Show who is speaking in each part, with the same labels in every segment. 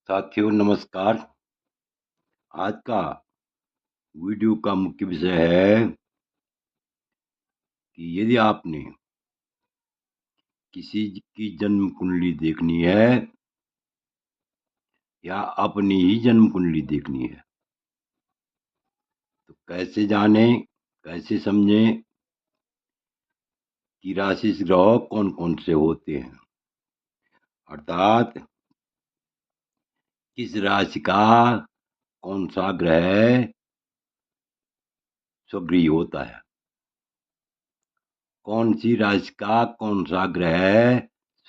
Speaker 1: साथियों नमस्कार। आज का वीडियो का मुख्य विषय है कि यदि आपने किसी की जन्म कुंडली देखनी है या अपनी ही जन्म कुंडली देखनी है तो कैसे जाने, कैसे समझें कि राशि ग्रह कौन कौन से होते हैं, अर्थात किस राशि का कौन सा ग्रह स्वगृही होता है, कौन सी राशि का कौन सा ग्रह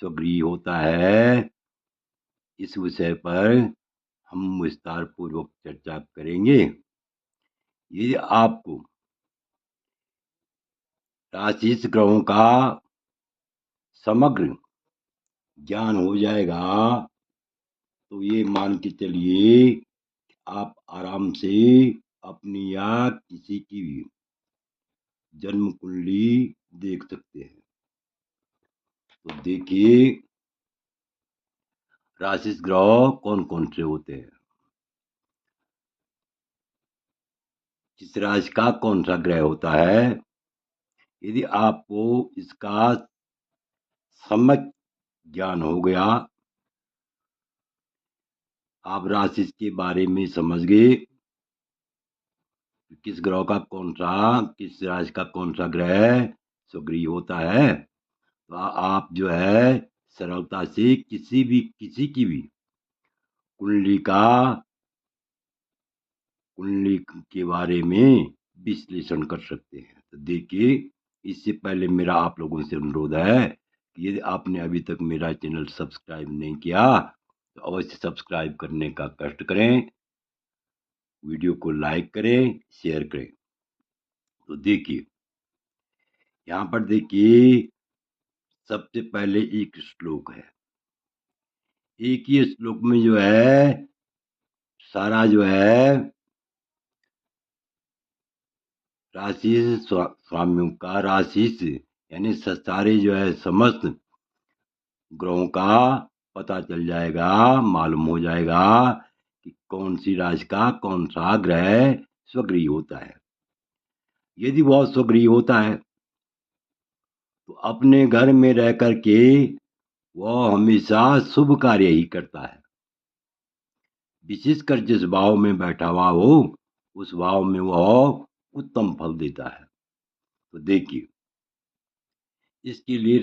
Speaker 1: स्वगृही होता है। इस विषय पर हम विस्तार पूर्वक चर्चा करेंगे। यदि आपको राशि ग्रहों का समग्र ज्ञान हो जाएगा तो ये मान के चलिए आप आराम से अपनी या किसी की भी जन्म कुंडली देख सकते हैं। तो देखिए राशि ग्रह कौन कौन से होते हैं, किस राशि का कौन सा ग्रह होता है। यदि आपको इसका सम्यक ज्ञान हो गया, आप राशि के बारे में समझ गए किस ग्रह का कौन सा, किस राशि का कौन सा ग्रह स्वगृही होता है, तो आप जो है सरलता से किसी की भी कुंडली के बारे में विश्लेषण कर सकते हैं। तो देखिए, इससे पहले मेरा आप लोगों से अनुरोध है कि यदि आपने अभी तक मेरा चैनल सब्सक्राइब नहीं किया तो अवश्य सब्सक्राइब करने का कष्ट करें, वीडियो को लाइक करें, शेयर करें। तो देखिए यहाँ पर देखिए सबसे पहले एक श्लोक है। एक ही श्लोक में जो है सारा जो है राशि स्वामियों का राशि यानी सारे जो है समस्त ग्रहों का पता चल जाएगा, मालूम हो जाएगा कि कौन सी राशि का कौन सा ग्रह स्वगृही होता है। यदि वह स्वगृही होता है तो अपने घर में रह करके वह हमेशा शुभ कार्य ही करता है। विशेषकर जिस भाव में बैठा हुआ हो उस भाव में वह उत्तम फल देता है। तो देखिए इसके लिए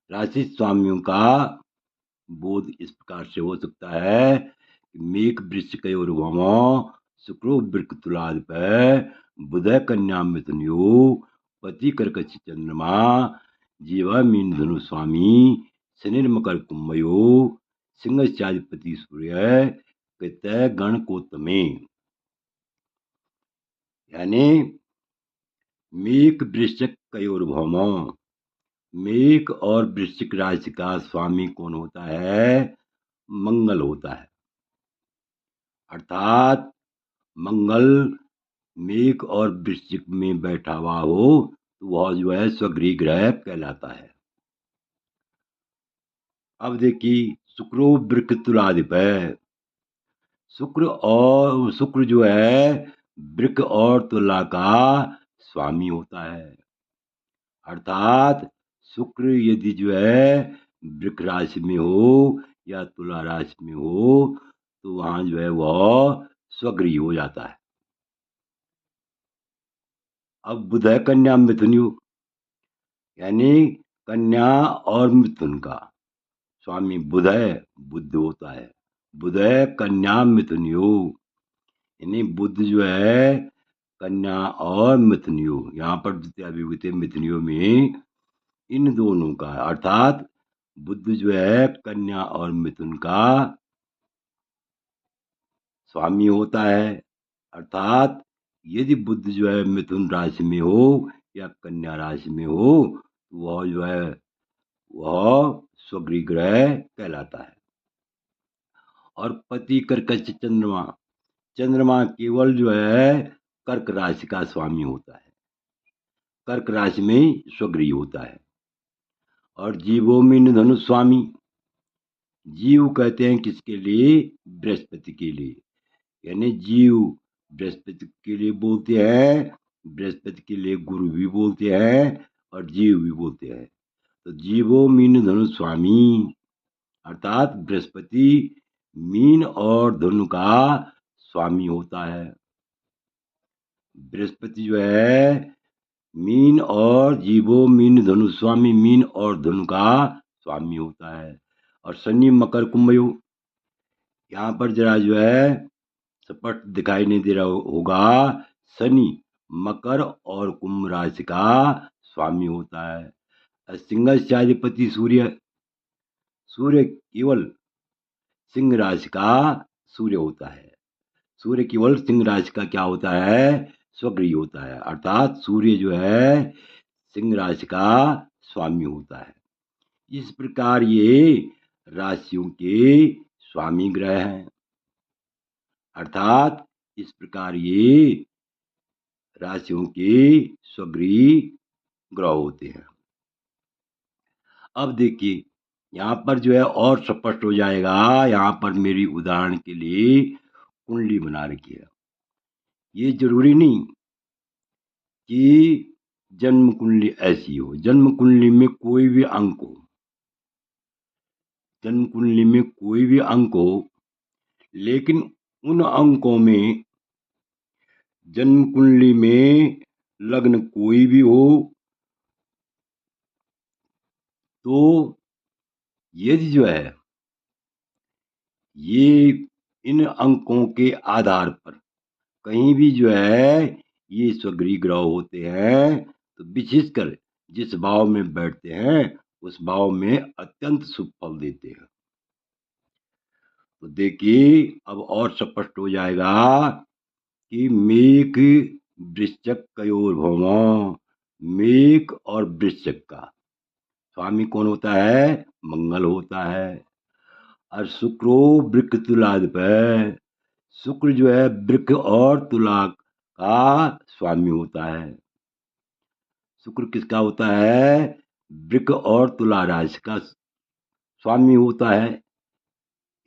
Speaker 1: राशि स्वामियों का बोध इस प्रकार से हो सकता है कि मेघ वृश्चिकयोर्भमो शुक्रो वृक तुलाधिप बुध कन्या मिथुन योग पति कर्कट चंद्रमा जीव मीन धनु स्वामी शनि मकर कुंभयो सिंह चाधिपति सूर्य कृत गण कोतमे, यानी मेघ वृश्चिक कयोर्भमो, मेघ और वृश्चिक राशि का स्वामी कौन होता है? मंगल होता है। अर्थात मंगल मेघ और वृश्चिक में बैठा हुआ हो तो वह जो है स्वगृही ग्रह कहलाता है। अब देखिए शुक्रो वृक तुलाधिप है। शुक्र जो है वृक और तुला का स्वामी होता है। अर्थात शुक्र यदि जो है वृक राशि में हो या तुला राशि में हो तो वहां जो है वह स्वगृही हो जाता है। अब बुध है कन्या मिथुन योग, यानी कन्या और मिथुन का स्वामी बुध है, बुध होता है। बुध है कन्या मिथुन योग, यानी बुध जो है कन्या और मिथुन योग, यहाँ पर द्वितीय मिथुन योग में इन दोनों का अर्थात बुध जो है कन्या और मिथुन का स्वामी होता है। अर्थात यदि बुध जो है मिथुन राशि में हो या कन्या राशि में हो तो वह जो है वह स्वगृही ग्रह कहलाता है। और पति कर्कट चंद्रमा, चंद्रमा केवल जो है कर्क राशि का स्वामी होता है, कर्क राशि में स्वगृही होता है। और जीवो मीन धनु स्वामी, जीव कहते हैं किसके लिए? बृहस्पति के लिए। यानी जीव बृहस्पति के लिए बोलते हैं, बृहस्पति के लिए गुरु भी बोलते हैं और जीव भी बोलते हैं। तो जीवो मीन धनु स्वामी, अर्थात बृहस्पति मीन और धनु का स्वामी होता है। बृहस्पति जो है मीन और जीवो मीन धनु स्वामी, मीन और धनु का स्वामी होता है। और शनि मकर कुंभ योग, यहाँ पर जरा जो है स्पष्ट दिखाई नहीं दे रहा होगा, शनि मकर और कुंभ राशि का स्वामी होता है। सिंहाधिपति सूर्य, सूर्य केवल सिंह राशि का सूर्य होता है। सूर्य केवल सिंह राशि का क्या होता है? स्वगृही होता है, अर्थात सूर्य जो है सिंह राशि का स्वामी होता है। इस प्रकार ये राशियों के स्वामी ग्रह हैं, अर्थात इस प्रकार ये राशियों के स्वगृही ग्रह होते हैं। अब देखिए यहाँ पर जो है और स्पष्ट हो जाएगा। यहाँ पर मेरी उदाहरण के लिए कुंडली बना रखी है। ये जरूरी नहीं कि जन्म कुंडली ऐसी हो, जन्म कुंडली में कोई भी अंक हो, जन्म कुंडली में कोई भी अंक हो, लेकिन उन अंकों में जन्म कुंडली में लग्न कोई भी हो, तो यदि जो है ये इन अंकों के आधार पर कहीं भी जो है ये स्वगृही ग्रह होते हैं, तो विशेषकर जिस भाव में बैठते हैं उस भाव में अत्यंत शुभ फल देते हैं। तो देखिए अब और स्पष्ट हो जाएगा कि मेघ वृश्चिक कयोर भौमो, मेघ और वृश्चिक का स्वामी कौन होता है? मंगल होता है। और शुक्रो वृक तुलाधिपति, शुक्र जो है वृक और तुला का स्वामी होता है। शुक्र किसका होता है? वृक और तुला राशि का स्वामी होता है।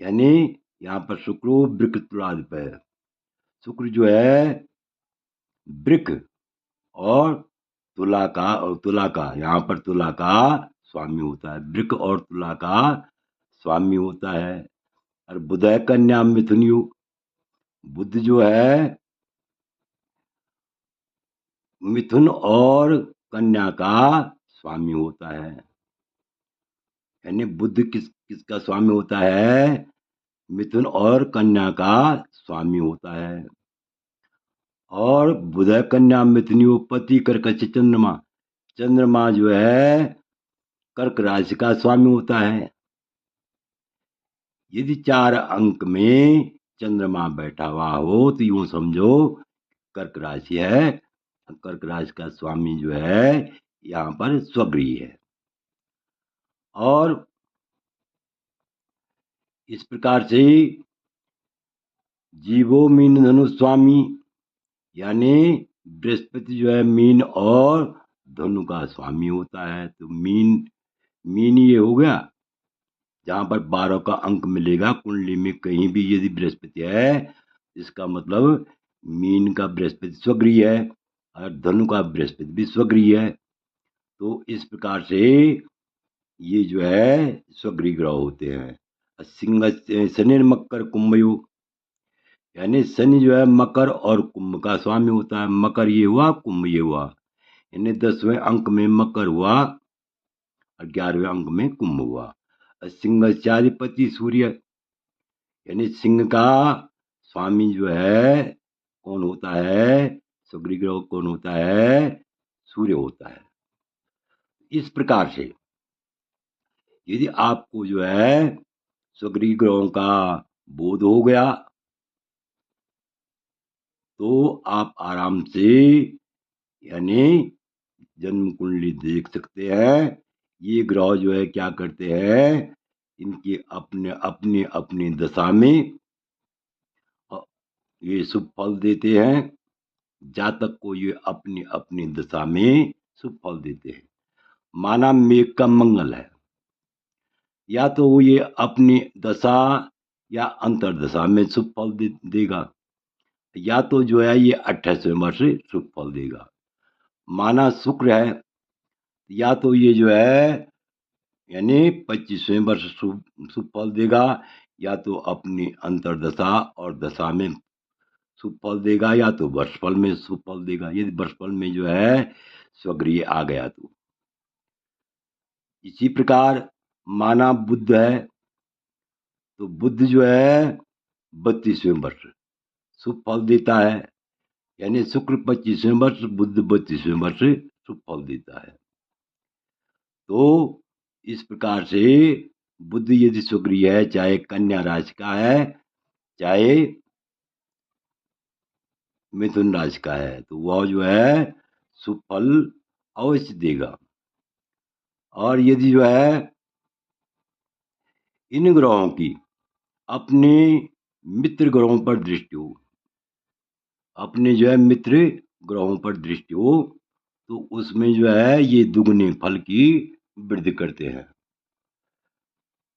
Speaker 1: यानी यहाँ पर शुक्रो वृक तुलाधिपति, शुक्र जो है वृक और तुला का यहाँ पर तुला का स्वामी होता है, वृक और तुला का स्वामी होता है। और बुध है कन्या मिथुन योग, बुध जो है मिथुन और कन्या का स्वामी होता है। यानी बुध किसका स्वामी होता है? मिथुन और कन्या का स्वामी होता है। और बुध कन्या मिथुन योग, पति कर्क से चंद्रमा, चंद्रमा जो है कर्क राशि का स्वामी होता है। यदि 4 अंक में चंद्रमा बैठा हुआ हो तो यूं समझो कर्क राशि है, कर्क राशि का स्वामी जो है यहाँ पर स्वगृही है। और इस प्रकार से जीवो मीन धनु स्वामी, यानी बृहस्पति जो है मीन और धनु का स्वामी होता है। तो मीन ये हो गया जहाँ पर 12 का अंक मिलेगा कुंडली में कहीं भी यदि बृहस्पति है, इसका मतलब मीन का बृहस्पति स्वगृही है और धनु का बृहस्पति भी स्वगृही है। तो इस प्रकार से ये जो है स्वगृही ग्रह होते हैं। सिंह शनि मकर कुंभ योग, यानी शनि जो है मकर और कुंभ का स्वामी होता है। मकर ये हुआ, कुंभ ये हुआ, यानी 10वें अंक में मकर हुआ और 11वें अंक में कुंभ हुआ। सिंहाधिपति सूर्य, यानी सिंह का स्वामी जो है कौन होता है? स्वगृही ग्रह कौन होता है? सूर्य होता है। इस प्रकार से यदि आपको जो है स्वगृही ग्रहों का बोध हो गया तो आप आराम से यानी जन्म कुंडली देख सकते हैं। ये ग्रह जो है क्या करते हैं, इनकी अपने अपनी अपनी दशा में ये शुभ फल देते हैं। जातक को ये अपनी अपनी दशा में शुभ फल देते हैं। माना मेघ का मंगल है, या तो वो ये अपनी दशा या अंतर्दशा में शुभ फल देगा, या तो जो है ये 28वें वर्ष शुभ फल देगा। माना शुक्र है, या तो ये जो है यानी 25वें वर्ष शुभ शुभ फल देगा, या तो अपनी अंतर्दशा और दशा में शुभ फल देगा, या तो वर्षफल में शुभ फल देगा। यदि वर्षफल में जो है स्वगृह आ गया तो इसी प्रकार माना बुध है, तो बुध जो है 32वें वर्ष शुभ फल देता है, यानी शुक्र 25वें वर्ष, बुध 32वें वर्ष शुभ फल देता है। तो इस प्रकार से बुध यदि स्वगृह है, चाहे कन्या राशि का है, चाहे मिथुन राशि का है, तो वह जो है शुभ फल अवश्य देगा। और यदि जो है इन ग्रहों की अपने मित्र ग्रहों पर दृष्टि हो, अपने जो है मित्र ग्रहों पर दृष्टि हो, तो उसमें जो है ये दुगने फल की वृद्धि करते हैं।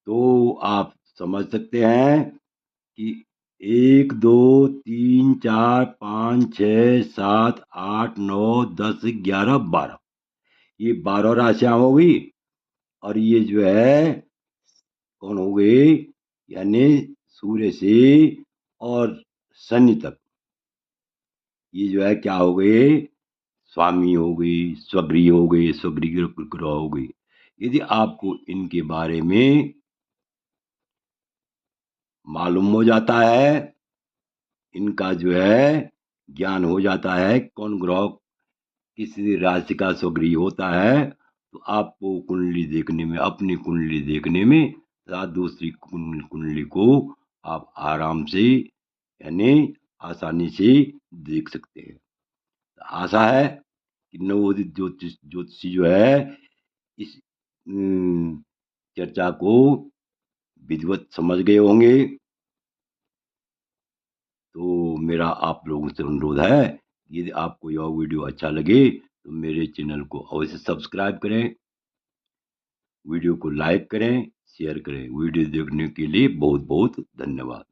Speaker 1: तो आप समझ सकते हैं कि 1 2 3 4 5 6 7 8 9 10 11 12, ये 12 राशियां हो गई। और ये जो है कौन हो गई, यानी सूर्य से और शनि तक, ये जो है क्या हो गए, स्वामी हो गई, स्वगृह हो गई, स्वगृह ग्रह हो गई। यदि आपको इनके बारे में मालूम हो जाता है, इनका जो है ज्ञान हो जाता है, कौन ग्रह किसी राशि का स्वगृह होता है, तो आपको कुंडली देखने में, अपनी कुंडली देखने में तथा दूसरी कुंडली को आप आराम से यानी आसानी से देख सकते हैं। तो आशा है कि नवोदित ज्योतिषी जो है इस चर्चा को विधिवत समझ गए होंगे। तो मेरा आप लोगों से अनुरोध है, यदि आपको यह वीडियो अच्छा लगे तो मेरे चैनल को अवश्य सब्सक्राइब करें, वीडियो को लाइक करें, शेयर करें। वीडियो देखने के लिए बहुत बहुत धन्यवाद।